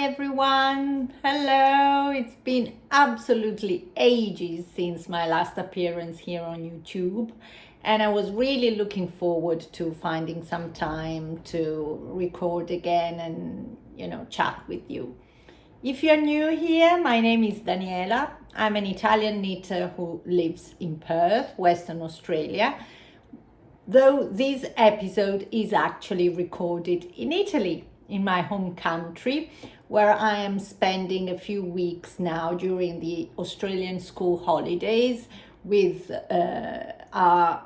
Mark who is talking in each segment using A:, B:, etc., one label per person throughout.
A: everyone. Hello. It's been absolutely ages since my last appearance here on YouTube, and I was really looking forward to finding some time to record again and, chat with you. If you're new here, my name is Daniela. I'm an Italian knitter who lives in Perth, Western Australia, though this episode is actually recorded in Italy, in my home country, where I am spending a few weeks now during the Australian school holidays with our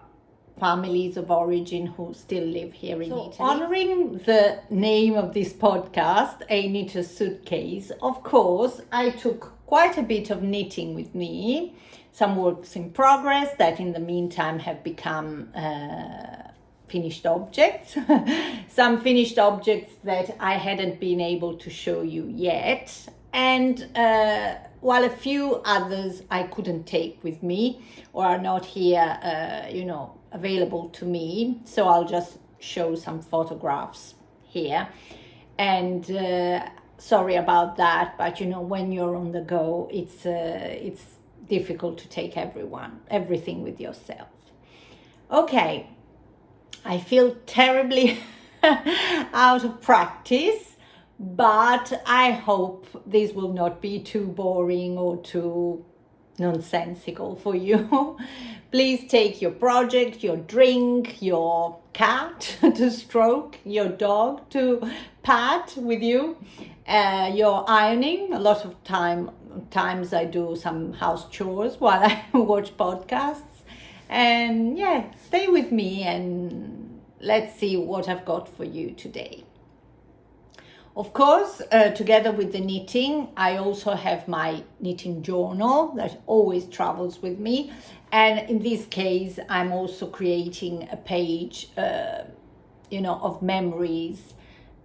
A: families of origin who still live here in Italy. Honoring the name of this podcast, A Knitter's Suitcase, of course, I took quite a bit of knitting with me, some works in progress that in the meantime have become finished objects, some finished objects that I hadn't been able to show you yet, and while a few others I couldn't take with me or are not here, available to me, so I'll just show some photographs here. And sorry about that, but when you're on the go, it's difficult to take everything with yourself. Okay. I feel terribly out of practice, but I hope this will not be too boring or too nonsensical for you. Please take your project, your drink, your cat to stroke, your dog to pat with you, your ironing. A lot of times I do some house chores while I watch podcasts. And stay with me and let's see what I've got for you today. Of course, together with the knitting, I also have my knitting journal that always travels with me. And in this case, I'm also creating a page, of memories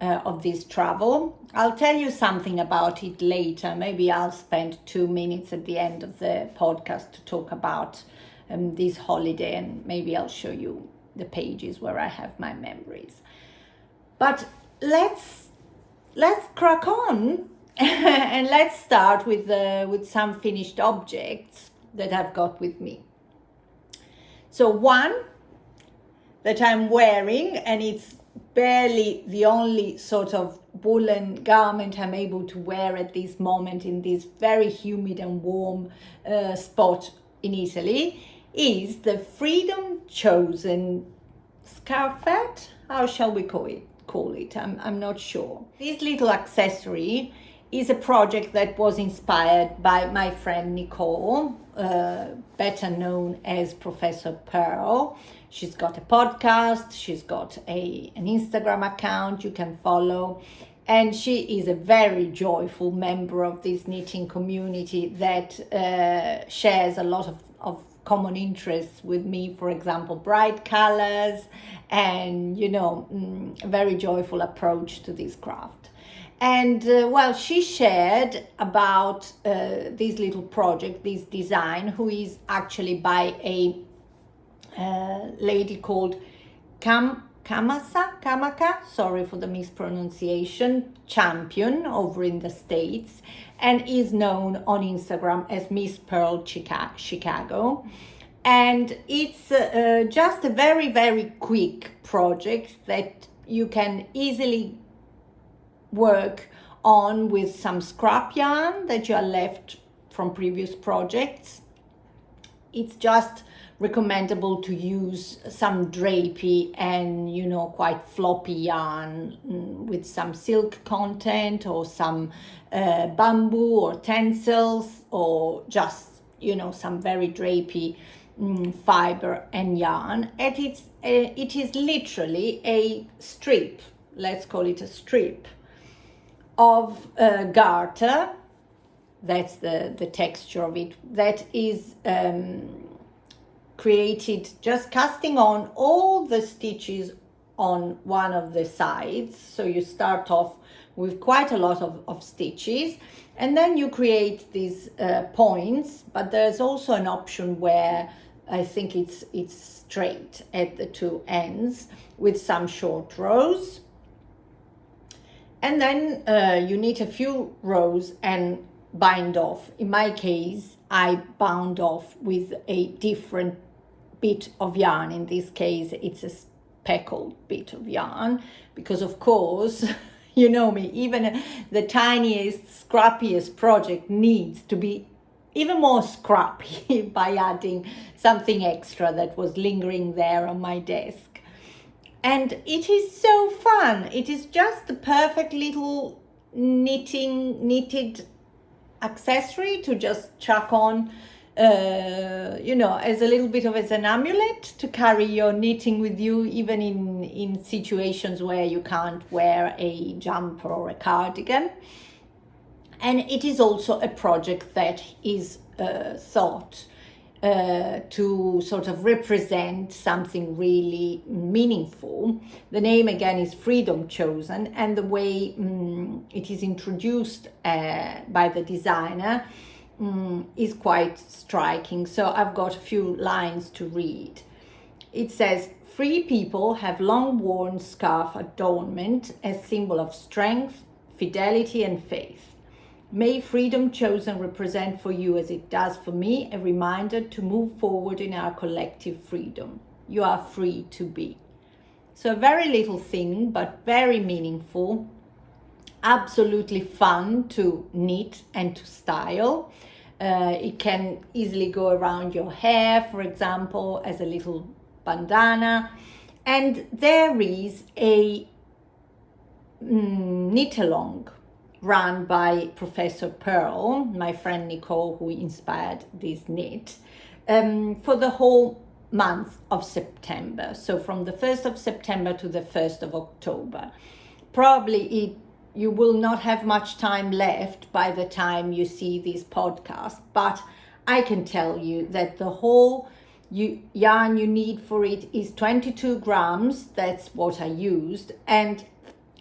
A: of this travel. I'll tell you something about it later. Maybe I'll spend 2 minutes at the end of the podcast to talk about this holiday, and maybe I'll show you the pages where I have my memories. But let's crack on and let's start with some finished objects that I've got with me. So one that I'm wearing, and it's barely the only sort of woolen garment I'm able to wear at this moment in this very humid and warm spot in Italy, is the Freedom Chosen scarfette. How shall we call it? I'm not sure. This little accessory is a project that was inspired by my friend Nicole, better known as Professor Pearl. She's got a podcast, she's got an Instagram account you can follow, and she is a very joyful member of this knitting community that shares a lot of common interests with me, for example, bright colors and, a very joyful approach to this craft. And she shared about this little project, this design, who is actually by a lady called Kamaka, sorry for the mispronunciation, champion over in the States, and is known on Instagram as Miss Pearl Chicago. And it's just a very, very quick project that you can easily work on with some scrap yarn that you are left from previous projects. It's just recommendable to use some drapey and quite floppy yarn with some silk content or some bamboo or tencels, or just some very drapey fiber and yarn. And it is literally a strip, let's call it a strip, of garter. That's the texture of it, that is created just casting on all the stitches on one of the sides. So you start off with quite a lot of stitches, and then you create these points, but there's also an option where I think it's straight at the two ends with some short rows. And then you knit a few rows and bind off. In my case, I bound off with a different bit of yarn. In this case, it's a speckled bit of yarn, because of course, you know me, even the tiniest, scrappiest project needs to be even more scrappy by adding something extra that was lingering there on my desk. And it is so fun. It is just the perfect little knitted accessory to just chuck on, as a little bit of as an amulet to carry your knitting with you, even in situations where you can't wear a jumper or a cardigan. And it is also a project that is thought to sort of represent something really meaningful. The name again is Freedom Chosen, and the way it is introduced by the designer is quite striking. So I've got a few lines to read. It says, "Free people have long worn scarf adornment as symbol of strength, fidelity and faith. May Freedom Chosen represent for you, as it does for me, a reminder to move forward in our collective freedom. You are free to be." So a very little thing, but very meaningful, absolutely fun to knit and to style. It can easily go around your hair, for example, as a little bandana. And there is a knit-along run by Professor Pearl, my friend Nicole, who inspired this knit, for the whole month of September. So from the 1st of September to the 1st of October. Probably you will not have much time left by the time you see this podcast, but I can tell you that the whole yarn you need for it is 22 grams. That's what I used, and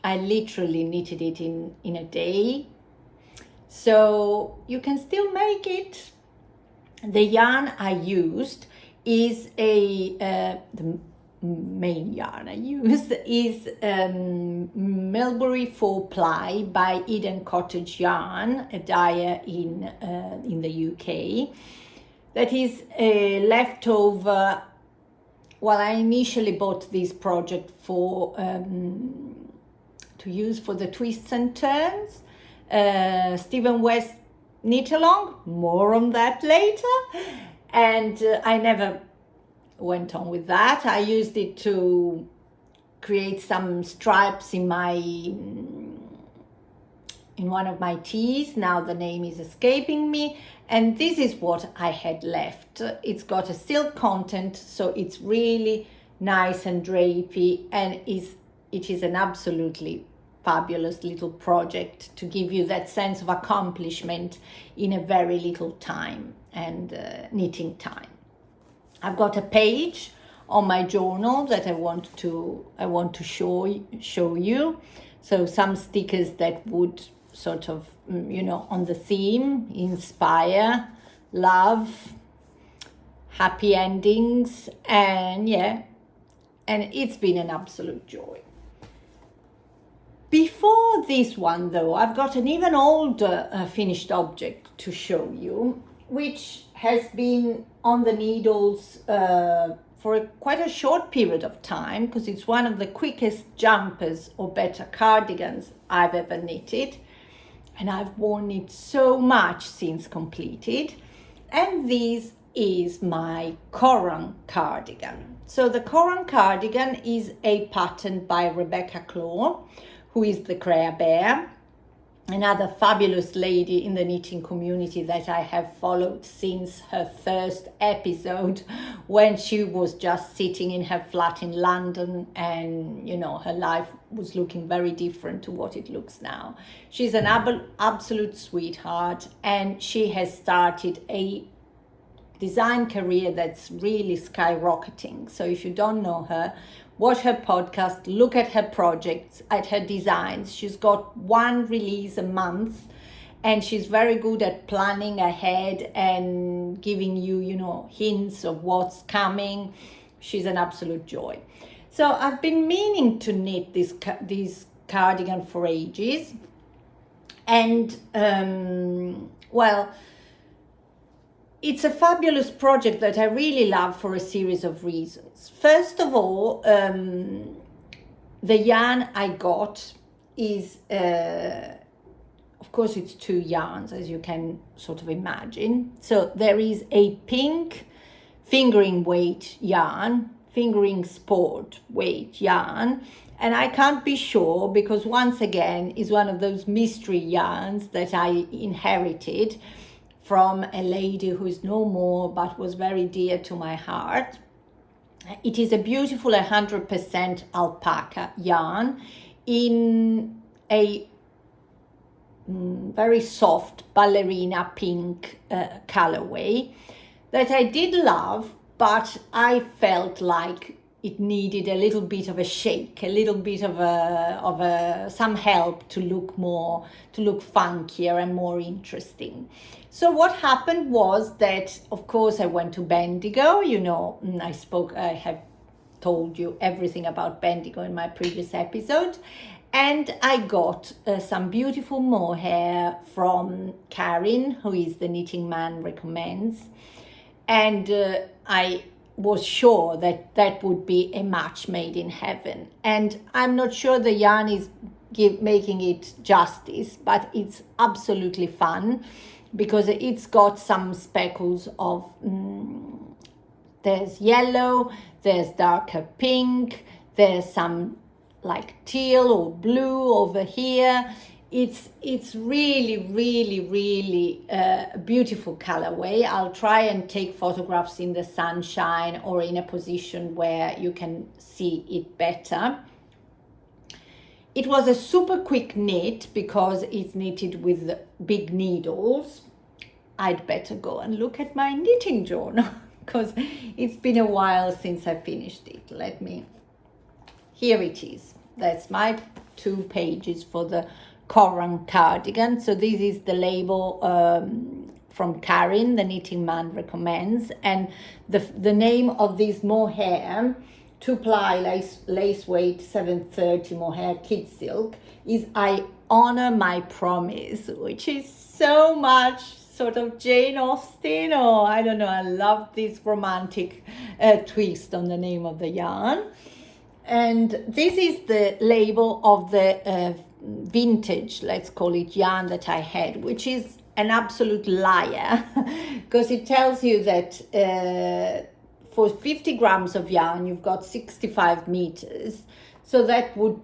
A: I literally knitted it in a day. So you can still make it. The yarn I used is the main yarn I used is Mulberry 4-ply by Eden Cottage Yarn, a dyer in the UK. That is a leftover. Well, I initially bought this project for to use for the twists and turns. Stephen West knit along, more on that later. And I never went on with that. I used it to create some stripes in one of my tees. Now the name is escaping me. And this is what I had left. It's got a silk content, so it's really nice and drapey, and it is an absolutely fabulous little project to give you that sense of accomplishment in a very little time and knitting time. I've got a page on my journal that I want to show you. So some stickers that would sort of, on the theme, inspire, love, happy endings, and it's been an absolute joy. Before this one though, I've got an even older finished object to show you, which has been on the needles for quite a short period of time, because it's one of the quickest jumpers, or better cardigans, I've ever knitted. And I've worn it so much since completed. And this is my Corran Cardigan. So the Corran Cardigan is a pattern by Rebecca Clow, who is the Crea Bear, another fabulous lady in the knitting community that I have followed since her first episode, when she was just sitting in her flat in London, and her life was looking very different to what it looks now. She's an absolute sweetheart, and she has started a design career that's really skyrocketing. So if you don't know her, watch her podcast, look at her projects, at her designs. She's got one release a month, and she's very good at planning ahead and giving you, hints of what's coming. She's an absolute joy. So I've been meaning to knit this cardigan for ages. And well, it's a fabulous project that I really love for a series of reasons. First of all, the yarn I got is, of course, it's 2 yarns, as you can sort of imagine. So there is a pink fingering weight yarn, fingering sport weight yarn, and I can't be sure because once again is one of those mystery yarns that I inherited from a lady who is no more but was very dear to my heart. It is a beautiful 100% alpaca yarn in a very soft ballerina pink colorway that I did love, but I felt like it needed a little bit of a shake, a little bit of some help to look funkier and more interesting. So what happened was that, of course, I went to Bendigo. You know, I have told you everything about Bendigo in my previous episode. And I got some beautiful mohair from Kaartinen, who is the Knitting Man Recommends. And I was sure that that would be a match made in heaven. And I'm not sure the yarn is making it justice, but it's absolutely fun because it's got some speckles of, there's yellow, there's darker pink, there's some like teal or blue over here. It's really, really, really a beautiful colorway. I'll try and take photographs in the sunshine or in a position where you can see it better. It was a super quick knit because it's knitted with big needles. I'd better go and look at my knitting journal because it's been a while since I finished it. Here it is. That's my 2 pages for the Corran Cardigan. So this is the label from Kaartinen, the Knitting Man Recommends, and the name of this mohair, 2-ply lace weight 730 mohair kid silk, is I Honor My Promise, which is so much sort of Jane Austen, or I don't know, I love this romantic twist on the name of the yarn. And this is the label of the vintage, let's call it, yarn that I had, which is an absolute liar because it tells you that for 50 grams of yarn you've got 65 meters. So that would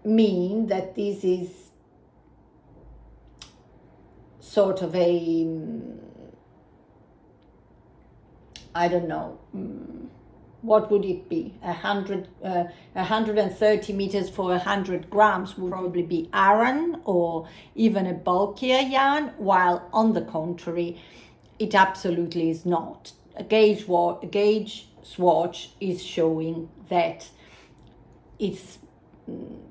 A: mean that this is sort of a, I don't know, what would it be? 130 meters for 100 grams would probably be Aran or even a bulkier yarn, while on the contrary, it absolutely is not. A gauge swatch is showing that it's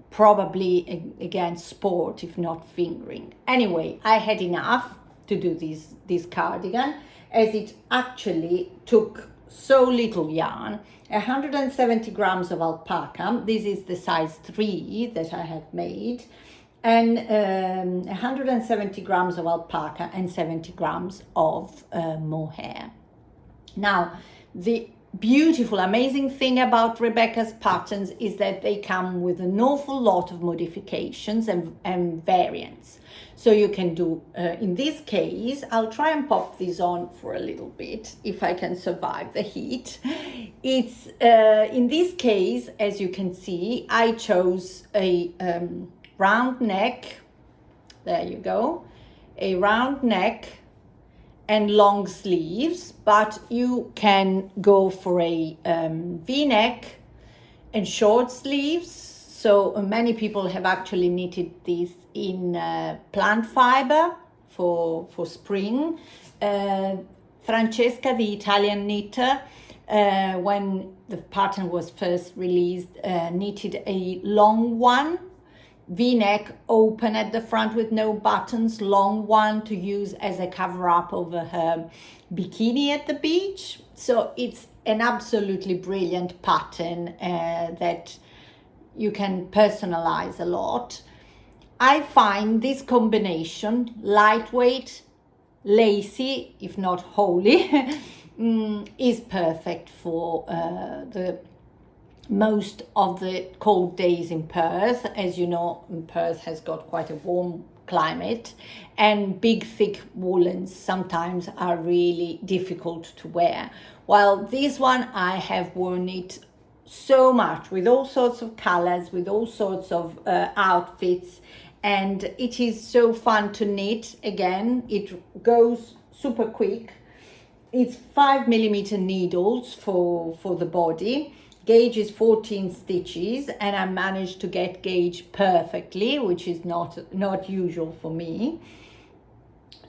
A: probably, again, sport, if not fingering. Anyway, I had enough to do this cardigan, as it actually took so little yarn. 170 grams of alpaca, this is the size 3 that I have made, and 170 grams of alpaca and 70 grams of mohair. Now, the beautiful, amazing thing about Rebecca's patterns is that they come with an awful lot of modifications and variants. So you can do, in this case, I'll try and pop this on for a little bit if I can survive the heat. It's, in this case, as you can see, I chose a round neck, there you go, a round neck and long sleeves, but you can go for a V-neck and short sleeves. So many people have actually knitted these in plant fiber for spring. Francesca, the Italian knitter, when the pattern was first released, knitted a long one, V-neck, open at the front with no buttons, long one to use as a cover-up over her bikini at the beach. So it's an absolutely brilliant pattern that you can personalize a lot. I find this combination, lightweight, lacy, if not wholly, is perfect for the most of the cold days in Perth. As you know, Perth has got quite a warm climate, and big thick woolens sometimes are really difficult to wear. While this one, I have worn it so much with all sorts of colors, with all sorts of outfits, and it is so fun to knit. Again, it goes super quick. It's 5mm needles for the body. Gauge is 14 stitches, and I managed to get gauge perfectly, which is not usual for me.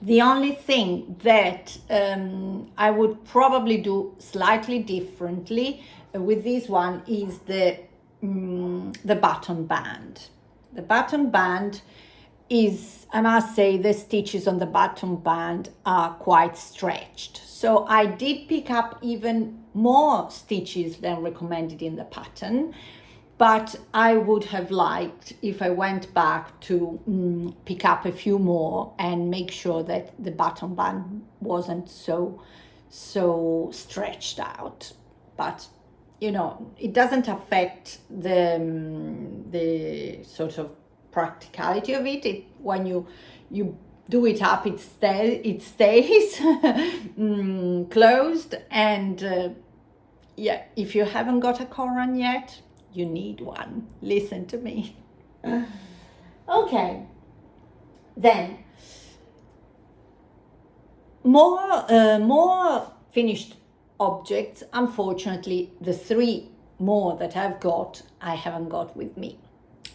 A: The only thing that I would probably do slightly differently with this one is the button band. The button band is, I must say, the stitches on the button band are quite stretched. So I did pick up even more stitches than recommended in the pattern, but I would have liked, if I went back, to pick up a few more and make sure that the button band wasn't so stretched out. But you know, it doesn't affect the sort of practicality of it. When you do it up, it stays closed. And yeah, if you haven't got a Corran yet, you need one. Listen to me. Okay, then more finished objects. Unfortunately, the 3 more that I've got, I haven't got with me.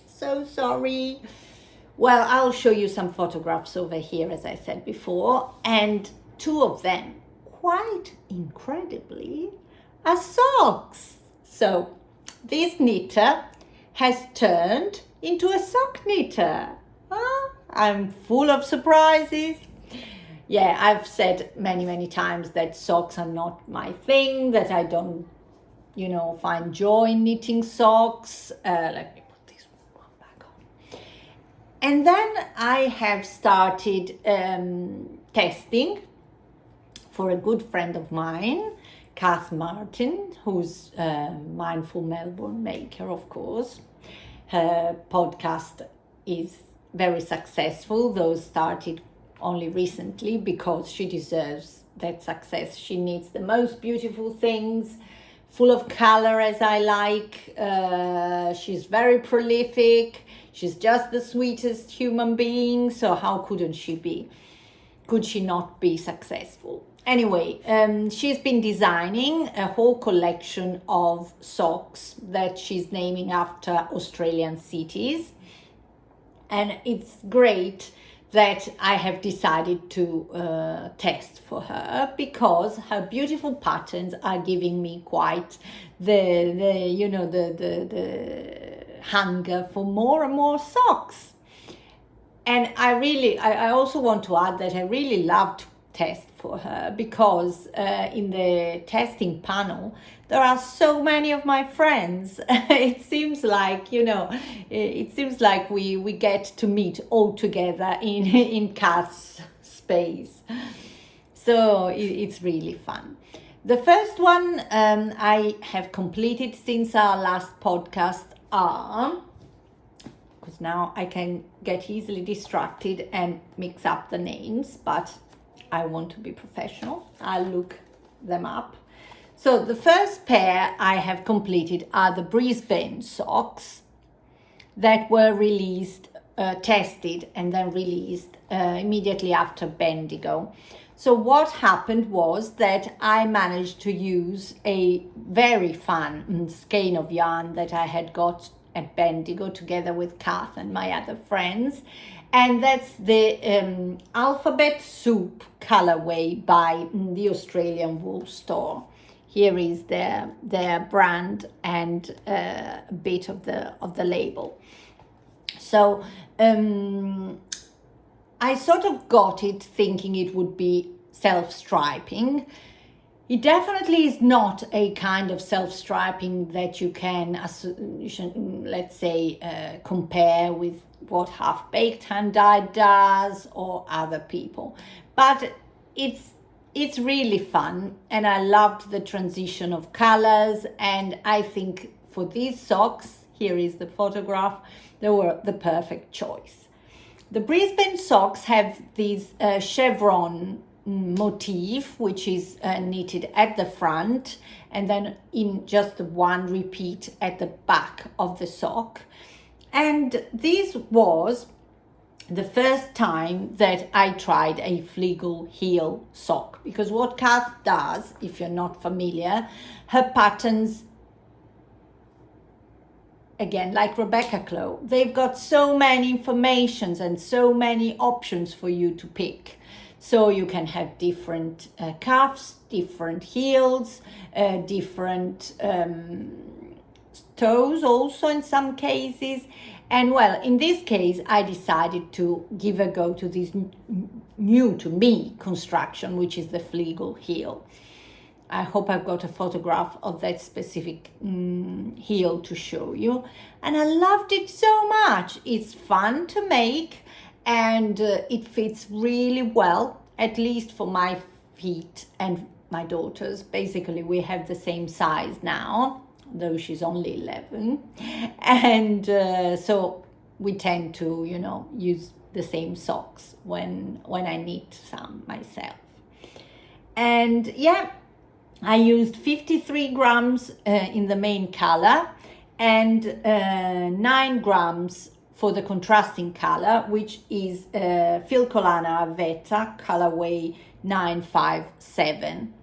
A: So sorry. Well, I'll show you some photographs over here, as I said before, and 2 of them, quite incredibly, are socks. So this knitter has turned into a sock knitter. I'm full of surprises. Yeah, I've said many times that socks are not my thing, that I don't, find joy in knitting socks. Let me put this one back on. And then I have started testing for a good friend of mine, Kaartinen, who's a mindful Melbourne maker, of course. Her podcast is very successful, though started only recently, because she deserves that success. She knits the most beautiful things, full of color as I like. She's very prolific. She's just the sweetest human being. So how couldn't she be? Could she not be successful? Anyway, she's been designing a whole collection of socks that she's naming after Australian cities. And it's great that I have decided to test for her, because her beautiful patterns are giving me quite the hunger for more and more socks. And I also want to add that I really love to test for her, because in the testing panel there are so many of my friends. It seems like we get to meet all together in Kath's space. So it's really fun. The first one I have completed since our last podcast because now I can get easily distracted and mix up the names, but I want to be professional. I'll look them up. So the first pair I have completed are the Brisbane socks that were released, tested and then released immediately after Bendigo. So what happened was that I managed to use a very fun skein of yarn that I had got at Bendigo together with Kath and my other friends. And that's the Alphabet Soup colorway by the Australian Wool Store. Here is their brand and a bit of the label. So I sort of got it thinking it would be self-striping. It definitely is not a kind of self-striping that you can, let's say, compare with what Half-Baked Hand-Dyed does or other people. But it's really fun, and I loved the transition of colors, and I think for these socks, here is the photograph, they were the perfect choice. The Brisbane socks have these chevron motif, which is knitted at the front and then in just one repeat at the back of the sock. And this was the first time that I tried a Flegel heel sock, because what Kath does, if you're not familiar, her patterns, again, like Rebecca Clow, they've got so many informations and so many options for you to pick. So you can have different cuffs, different heels, different toes also in some cases. And well, in this case, I decided to give a go to this new to me construction, which is the Flegel heel. I hope I've got a photograph of that specific heel to show you. And I loved it so much. It's fun to make, and it fits really well, at least for my feet and my daughter's. Basically, we have the same size now, though she's only 11. And so we tend to, use the same socks when I knit some myself. And yeah, I used 53 grams in the main color and 9 grams for the contrasting color, which is Filcolana Veta colorway 957.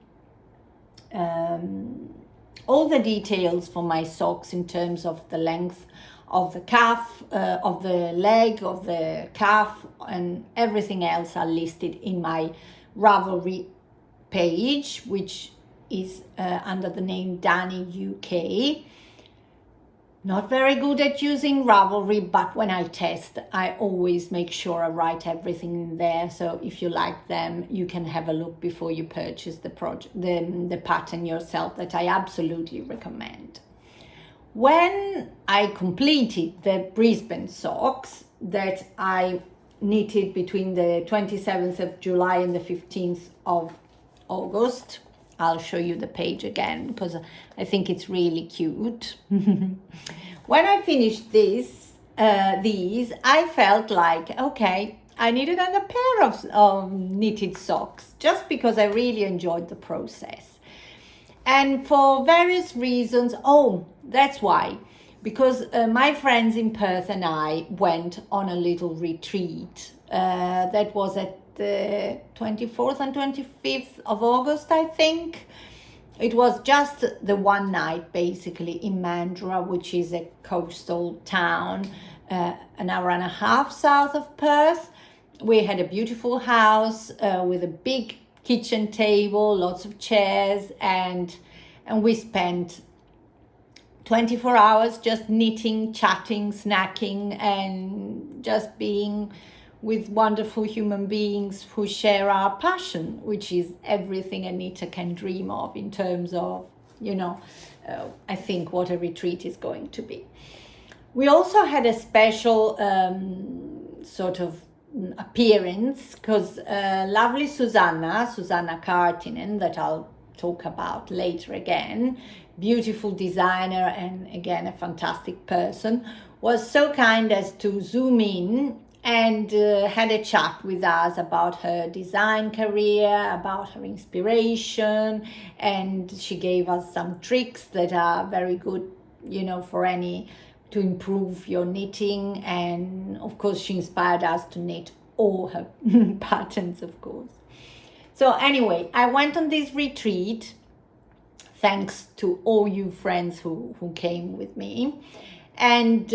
A: All the details for my socks in terms of the length of the cuff, of the leg, of the calf, and everything else are listed in my Ravelry page, which is under the name DanyUK. Not very good at using Ravelry, but when I test, I always make sure I write everything in there. So if you like them, you can have a look before you purchase the pattern yourself, that I absolutely recommend. When I completed the Brisbane socks that I knitted between the 27th of July and the 15th of August, I'll show you the page again because I think it's really cute. When I finished these, I felt like, okay, I needed another pair of knitted socks, just because I really enjoyed the process. And for various reasons, that's why. Because my friends in Perth and I went on a little retreat. That was at the 24th and 25th of August, I think. It was just the one night, basically, in Mandurah, which is a coastal town, an hour and a half south of Perth. We had a beautiful house with a big kitchen table, lots of chairs, and we spent 24 hours just knitting, chatting, snacking, and just being with wonderful human beings who share our passion, which is everything a knitter can dream of in terms of, I think what a retreat is going to be. We also had a special sort of appearance because lovely Susanna Kaartinen, that I'll talk about later again, beautiful designer and again a fantastic person, was so kind as to zoom in and had a chat with us about her design career, about her inspiration, and she gave us some tricks that are very good, for to improve your knitting. And of course she inspired us to knit all her patterns, of course. So anyway, I went on this retreat thanks to all you friends who came with me, and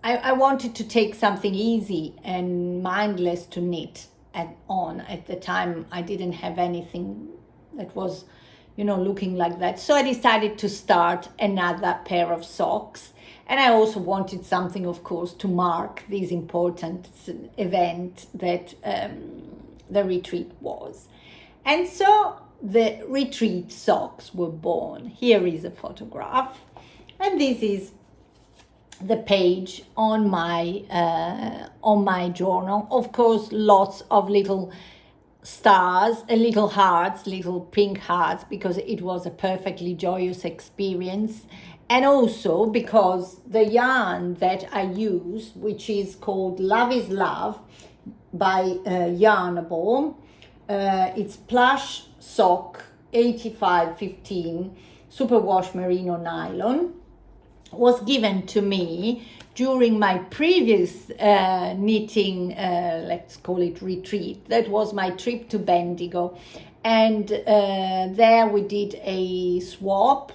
A: I wanted to take something easy and mindless to knit on. At the time, I didn't have anything that was, looking like that. So I decided to start another pair of socks. And I also wanted something, of course, to mark this important event that the retreat was. And so the retreat socks were born. Here is a photograph, and this is the page on my journal. Of course, lots of little stars, little hearts, little pink hearts, because it was a perfectly joyous experience. And also because the yarn that I use, which is called Love is Love by Yarnable, it's plush sock 8515 superwash merino nylon, was given to me during my previous knitting, let's call it retreat. That was my trip to Bendigo. And there we did a swap,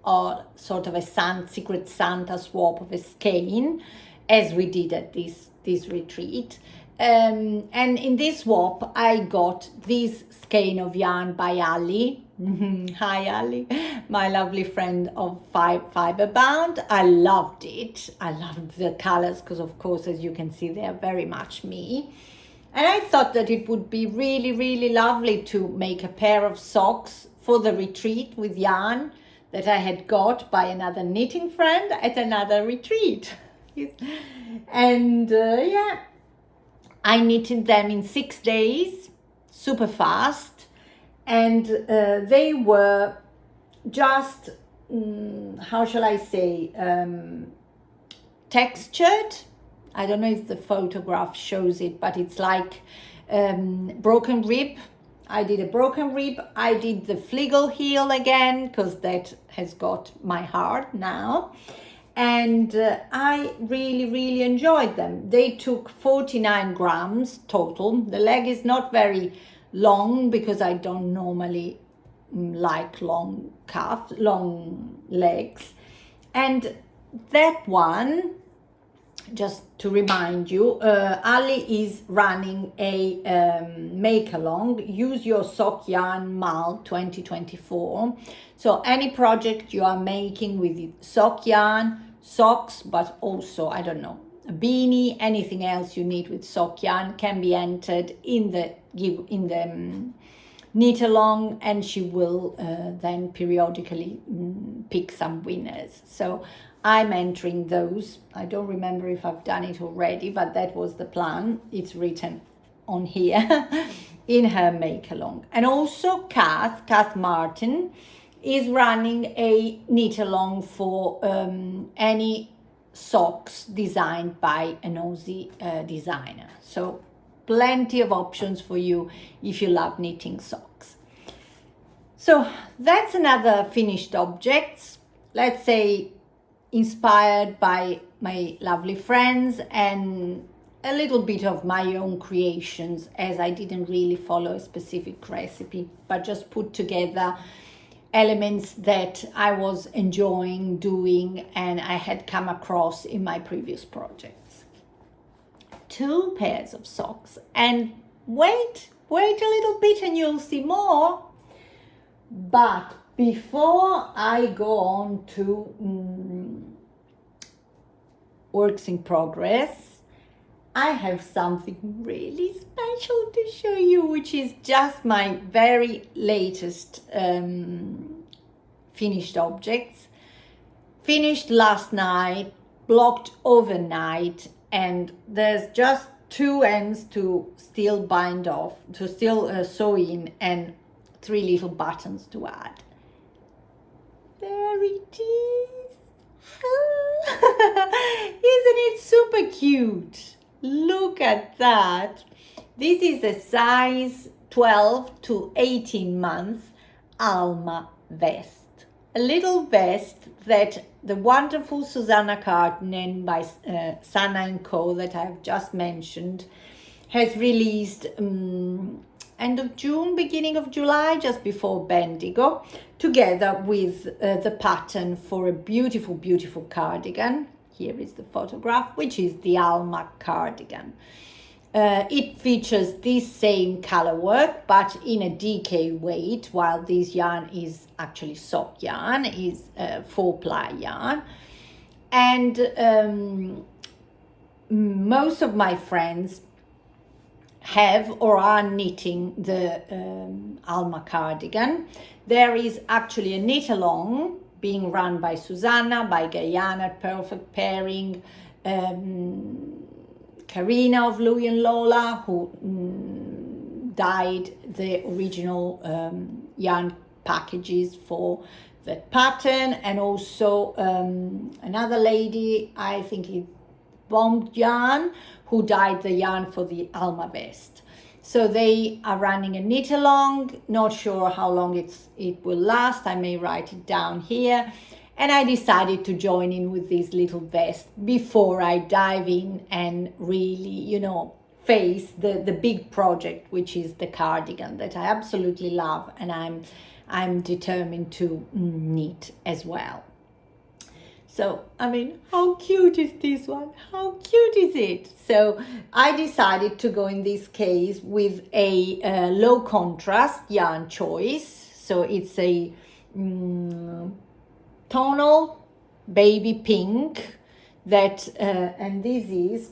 A: or sort of a Secret Santa swap of a skein, as we did at this retreat. And in this swap, I got this skein of yarn by Ali. Hi Ali, my lovely friend of Fiberbound. I loved it. I loved the colors because, of course, as you can see, they are very much me. And I thought that it would be really, really lovely to make a pair of socks for the retreat with yarn that I had got by another knitting friend at another retreat. And yeah, I knitted them in 6 days, super fast. And they were just, how shall I say, textured. I don't know if the photograph shows it, but it's like broken rib. I did a broken rib. I did the Fligel heel again, because that has got my heart now. And I really, really enjoyed them. They took 49 grams total. The leg is not very long because I don't normally like long legs. And that one, just to remind you, Ali is running a make along, Use Your Sock Yarn Mal 2024. So any project you are making with sock yarn, socks, but also, I don't know, a beanie, anything else you need with sock yarn can be entered in the knit along, and she will then periodically pick some winners. So I'm entering those. I don't remember if I've done it already, but that was the plan. It's written on here in her make along. And also Kath Martin is running a knit along for any socks designed by an Aussie designer. So plenty of options for you if you love knitting socks. So that's another finished objects, let's say inspired by my lovely friends and a little bit of my own creations, as I didn't really follow a specific recipe, but just put together elements that I was enjoying doing and I had come across in my previous projects. 2 pairs of socks, and wait a little bit and you'll see more. But before I go on to works in progress, I have something really special to show you, which is just my very latest finished objects. Finished last night, blocked overnight, and there's just 2 ends to still bind off, to still sew in, and 3 little buttons to add. There it is. Isn't it super cute? Look at that. This is a size 12 to 18 month Alma Vest. A little vest that the wonderful Susanna Kaartinen by Sanna&co that I've just mentioned has released end of June, beginning of July, just before Bendigo, together with the pattern for a beautiful, beautiful cardigan. Here is the photograph, which is the Alma cardigan. It features this same color work, but in a DK weight, while this yarn is actually sock yarn, is 4-ply yarn. And most of my friends have or are knitting the Alma cardigan. There is actually a knit along being run by Susanna, by Guyana, perfect pairing, Karina of Louie and Lola, who dyed the original yarn packages for that pattern, and also another lady, I think it's Bombed Yarn, who dyed the yarn for the Alma Vest. So they are running a knit along, not sure how long it will last. I may write it down here. And I decided to join in with this little vest before I dive in and really, face the big project, which is the cardigan that I absolutely love, and I'm determined to knit as well. So, how cute is this one? How cute is it? So I decided to go in this case with a low contrast yarn choice. So it's a tonal baby pink that, and this is,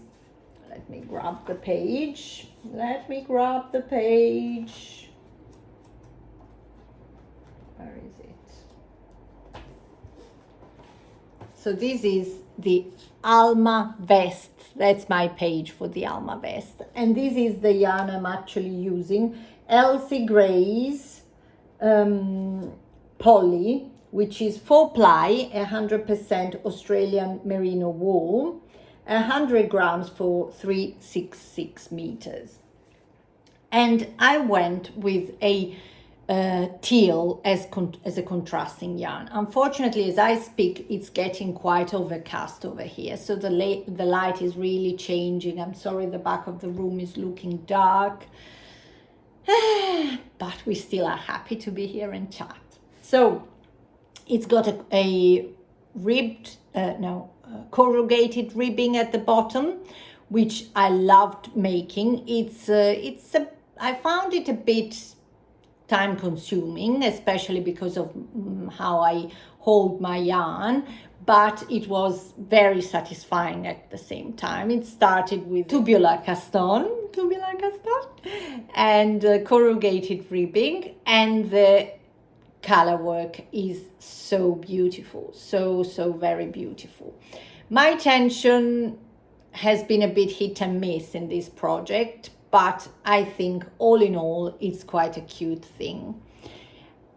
A: let me grab the page. Where is it? So this is the Alma Vest. That's my page for the Alma Vest. And this is the yarn I'm actually using. Elsie Gray's Poly, which is 4-ply, 100% Australian merino wool, 100 grams for 366 meters. And I went with a teal as a contrasting yarn. Unfortunately, as I speak, it's getting quite overcast over here, so the light is really changing. I'm sorry, the back of the room is looking dark, but we still are happy to be here and chat. So it's got a corrugated ribbing at the bottom, which I loved making. I found it a bit time consuming, especially because of how I hold my yarn, but it was very satisfying at the same time. It started with tubular caston and corrugated ribbing, and the color work is so beautiful, so very beautiful. My tension has been a bit hit and miss in this project, but I think all in all, it's quite a cute thing.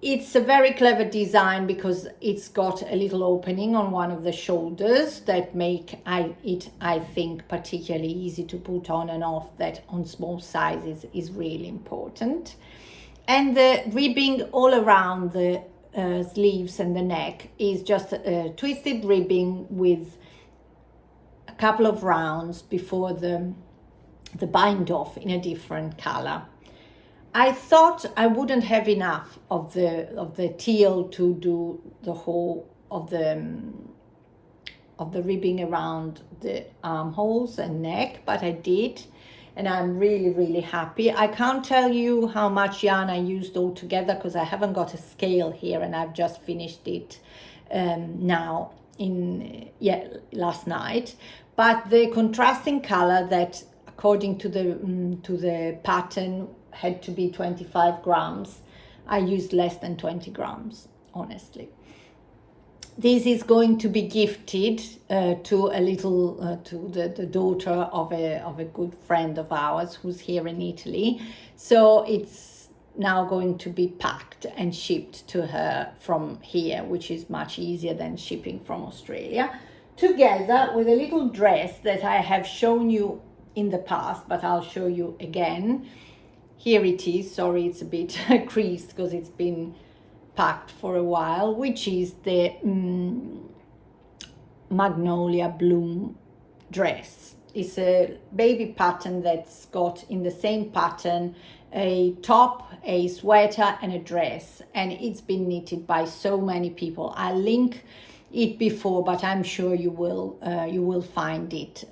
A: It's a very clever design because it's got a little opening on one of the shoulders that make it, I think, particularly easy to put on and off. That on small sizes is really important. And the ribbing all around the sleeves and the neck is just a twisted ribbing with a couple of rounds before the bind off in a different color. I thought I wouldn't have enough of the teal to do the whole of the ribbing around the armholes and neck, but I did, and I'm really happy. I can't tell you how much yarn I used altogether because I haven't got a scale here, and I've just finished it last night. But the contrasting color that, according to the pattern, had to be 25 grams. I used less than 20 grams, honestly. This is going to be gifted to the daughter of a good friend of ours who's here in Italy. So it's now going to be packed and shipped to her from here, which is much easier than shipping from Australia, together with a little dress that I have shown you in the past, but I'll show you again. Here it is. Sorry, it's a bit creased because it's been packed for a while, which is the Magnolia Bloom dress. It's a baby pattern that's got in the same pattern a top, a sweater and a dress, and it's been knitted by so many people. I'll link it before, but I'm sure you will find it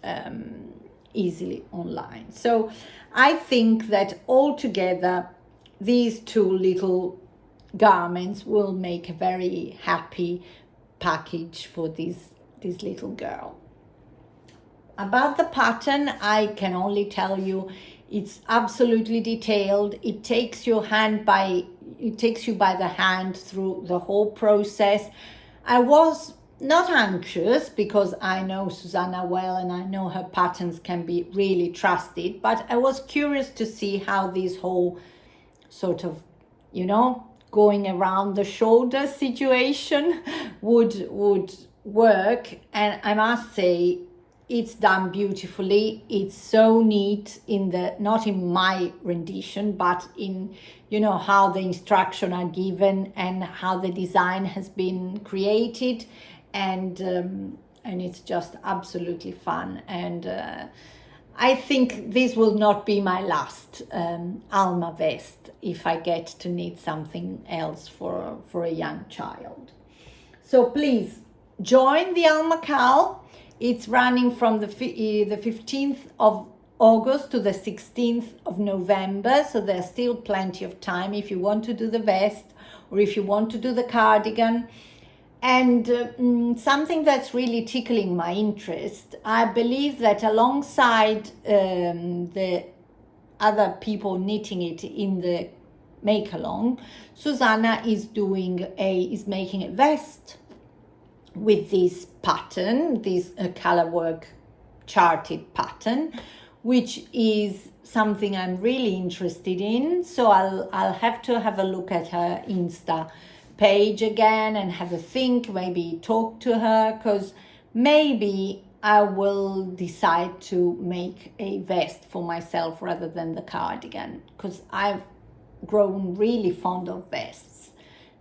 A: easily online. So I think that altogether these two little garments will make a very happy package for this little girl. About the pattern, I can only tell you It's absolutely detailed. It takes you by the hand through the whole process. I was not anxious because I know Susanna well and I know her patterns can be really trusted, but I was curious to see how this whole sort of, going around the shoulder situation would work. And I must say, it's done beautifully. It's so neat not in my rendition, but in, how the instructions are given and how the design has been created. And it's just absolutely fun. And I think this will not be my last Alma Vest if I get to knit something else for a young child. So please join the Alma Cal. It's running from the 15th of August to the 16th of November. So there's still plenty of time if you want to do the vest or if you want to do the cardigan. And something that's really tickling my interest, I believe that alongside the other people knitting it in the make-along, Susanna is making a vest with this pattern, this color work charted pattern, which is something I'm really interested in. So I'll have to have a look at her Insta page again and have a think, maybe talk to her, because maybe I will decide to make a vest for myself rather than the cardigan, because I've grown really fond of vests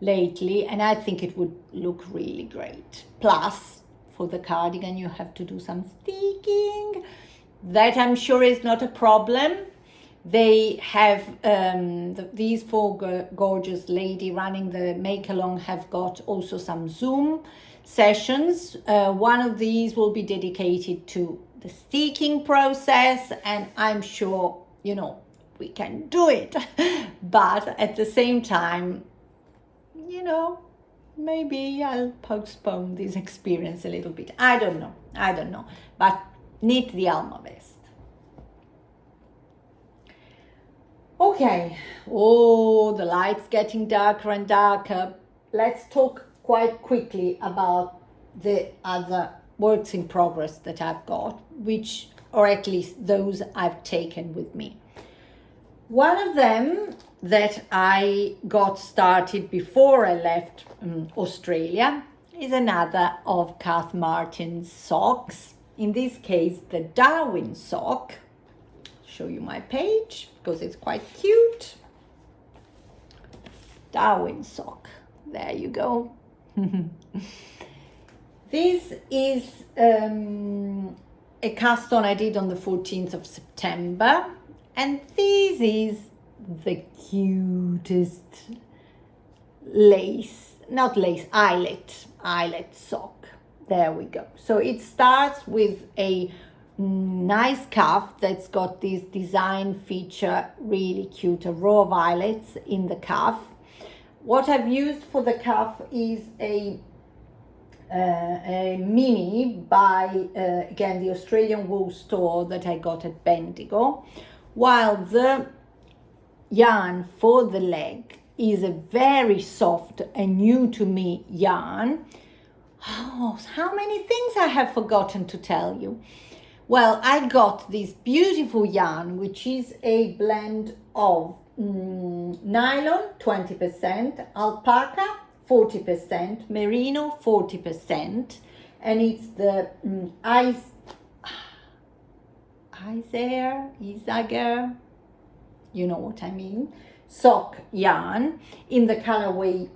A: lately and I think it would look really great. Plus, for the cardigan you have to do some sticking. That I'm sure is not a problem. They have these four gorgeous lady running the make along have got also some Zoom sessions. One of these will be dedicated to the sticking process, and I'm sure we can do it. But at the same time, maybe I'll postpone this experience a little bit. I don't know. But knit the Alma Vest. Okay, the light's getting darker and darker. Let's talk quite quickly about the other works in progress that I've got, or at least those I've taken with me. One of them that I got started before I left Australia is another of Kaartinen's socks. In this case, the Darwin sock. Show you my page because it's quite cute. Darwin sock. There you go. This is a cast on I did on the 14th of September, and this is the cutest eyelet sock. There we go. So it starts with a nice cuff that's got this design feature, really cute, a row of eyelets in the cuff. What I've used for the cuff is a mini by again the Australian wool store that I got at Bendigo, while the yarn for the leg is a very soft and new to me yarn. Oh, how many things I have forgotten to tell you. Well, I got this beautiful yarn, which is a blend of nylon 20%, alpaca 40%, merino 40%, and it's the Isager, you know what I mean, sock yarn in the colorway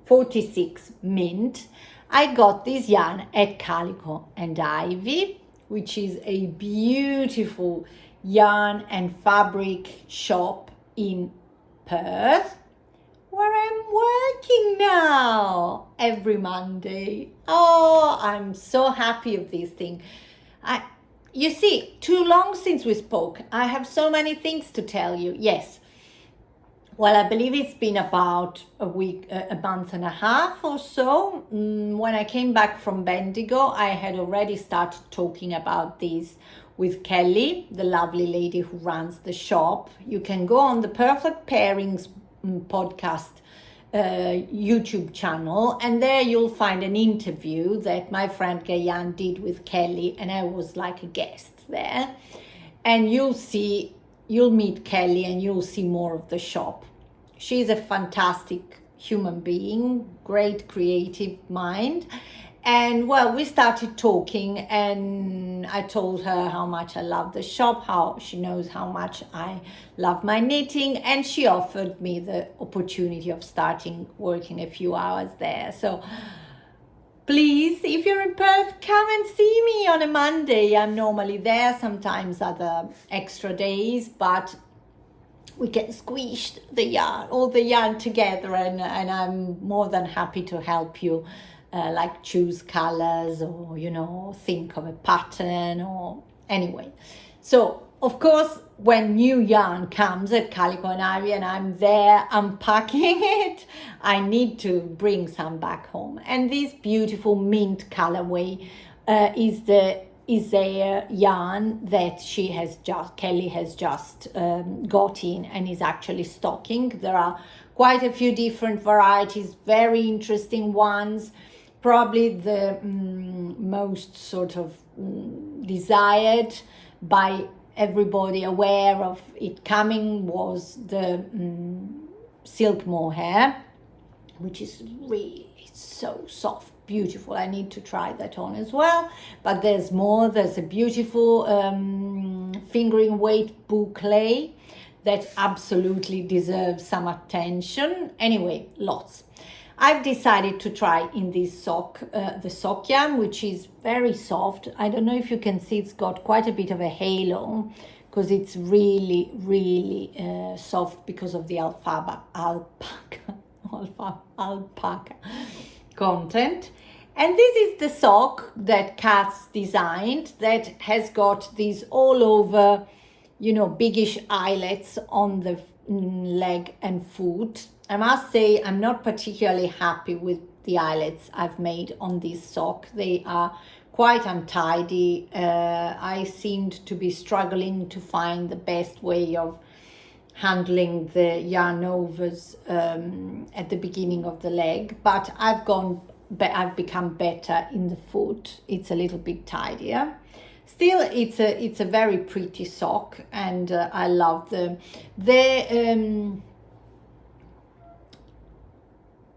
A: 46 mint. I got this yarn at Calico and Ivy, which is a beautiful yarn and fabric shop in Perth, where I'm working now every Monday. Oh, I'm so happy of this thing. You see, too long since we spoke. I have so many things to tell you. Yes. Well, I believe it's been about a month and a half or so. When I came back from Bendigo, I had already started talking about this with Kelly, the lovely lady who runs the shop. You can go on the Perfect Pairings podcast YouTube channel, and there you'll find an interview that my friend Gayan did with Kelly, and I was like a guest there. And you'll meet Kelly and you'll see more of the shop. She's a fantastic human being, great creative mind. And well, we started talking, and I told her how much I love the shop, how she knows how much I love my knitting, and she offered me the opportunity of starting working a few hours there. So please, if you're in Perth, come and see me on a Monday. I'm normally there, sometimes other extra days, but we can squish all the yarn together, and I'm more than happy to help you. Like choose colors, or think of a pattern, or anyway. So of course, when new yarn comes at Calico and Ivy and I'm there unpacking it, I need to bring some back home. And this beautiful mint colorway is a yarn that Kelly has just got in and is actually stocking. There are quite a few different varieties, very interesting ones. Probably the most sort of desired by everybody, aware of it coming, was the silk mohair, which is really so soft, beautiful. I need to try that on as well. But there's more. There's a beautiful fingering weight boucle that absolutely deserves some attention. Anyway, lots. I've decided to try in this sock, the sock yarn, which is very soft. I don't know if you can see, it's got quite a bit of a halo because it's really, really soft because of the alpaca content. And this is the sock that Kat's designed, that has got these all over, biggish eyelets on the leg and foot. I must say I'm not particularly happy with the eyelets I've made on this sock. They are quite untidy. I seemed to be struggling to find the best way of handling the yarn overs at the beginning of the leg, but I've become better in the foot. It's a little bit tidier. Still, it's a very pretty sock, and I love the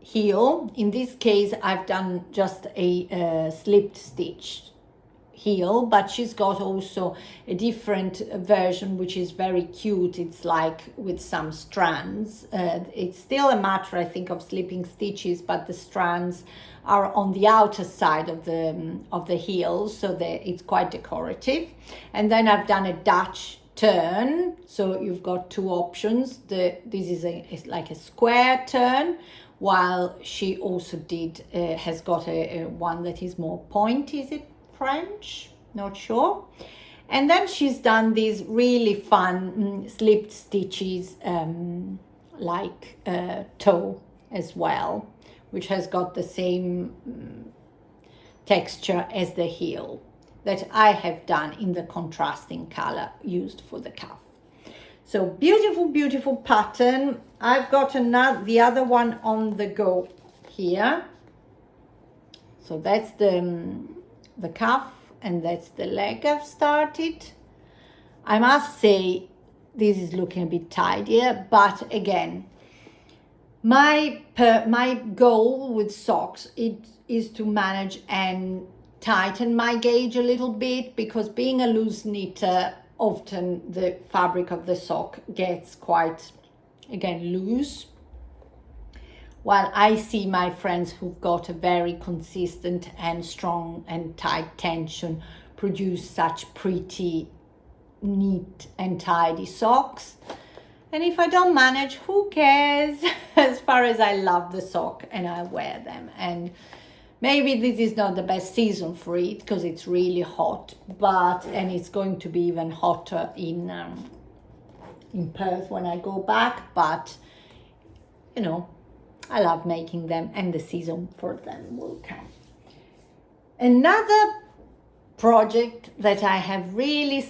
A: heel. In this case, I've done just a slipped stitch heel, but she's got also a different version which is very cute. It's like with some strands. It's still a matter, I think, of slipping stitches, but the strands are on the outer side of the heel, so it's quite decorative. And then I've done a Dutch turn, so you've got two options. This is like a square turn, while she also has got a one that is more pointy. Is it French? Not sure. And then she's done these really fun slipped stitches, like toe as well, which has got the same texture as the heel that I have done in the contrasting color used for the cuff. So beautiful, beautiful pattern. I've got the other one on the go here. So that's the cuff, and that's the leg I've started. I must say this is looking a bit tidier, but again, my goal with socks is to manage and tighten my gauge a little bit, because being a loose knitter, often the fabric of the sock gets quite, again, loose. While I see my friends who've got a very consistent and strong and tight tension produce such pretty, neat and tidy socks. And if I don't manage, who cares? As far as I love the sock and I wear them. And maybe this is not the best season for it because it's really hot, and it's going to be even hotter in Perth when I go back. But, I love making them, and the season for them will come. Another project that I have really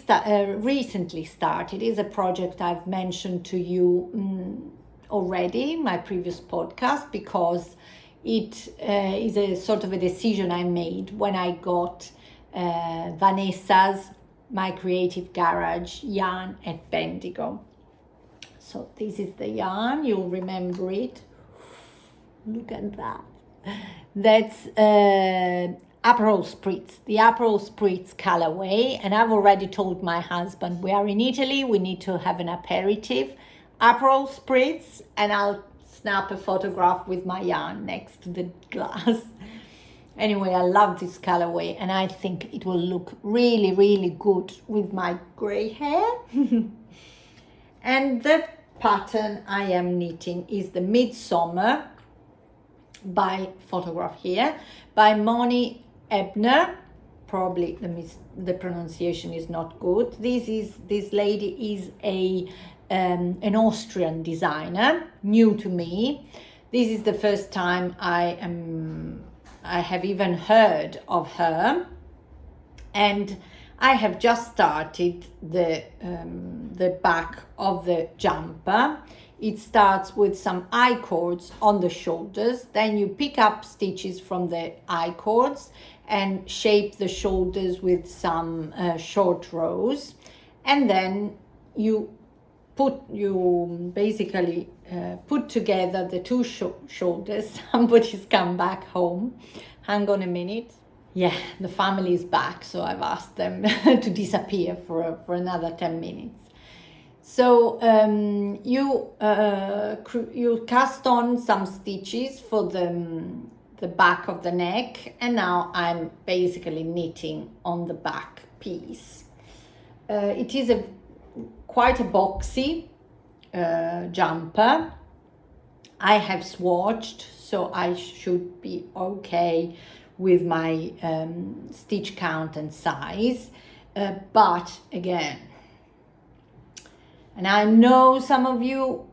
A: recently started. Is a project I've mentioned to you already in my previous podcast, because it is a sort of a decision I made when I got Vanessa's My Creative Garage yarn at Bendigo. So this is the yarn, you'll remember it. Look at that. That's Aperol Spritz, the Aperol Spritz colorway. And I've already told my husband, we are in Italy, we need to have an aperitif. Aperol Spritz, and I'll snap a photograph with my yarn next to the glass. Anyway, I love this colorway, and I think it will look really, really good with my gray hair. And the pattern I am knitting is the Midsummer, by photograph here, by Monie Ebner. Probably the pronunciation is not good. This lady is an Austrian designer, new to me. This is the first time I have even heard of her, and I have just started the back of the jumper. It starts with some I-cords on the shoulders, then you pick up stitches from the I-cords and shape the shoulders with some short rows, and then you basically put together the two shoulders. Somebody's come back home. Hang on a minute. Yeah, the family is back, so I've asked them to disappear for another 10 minutes. So you cast on some stitches for the back of the neck, and now I'm basically knitting on the back piece. It is quite a boxy jumper. I have swatched, so I should be okay with my stitch count and size, but again, and I know some of you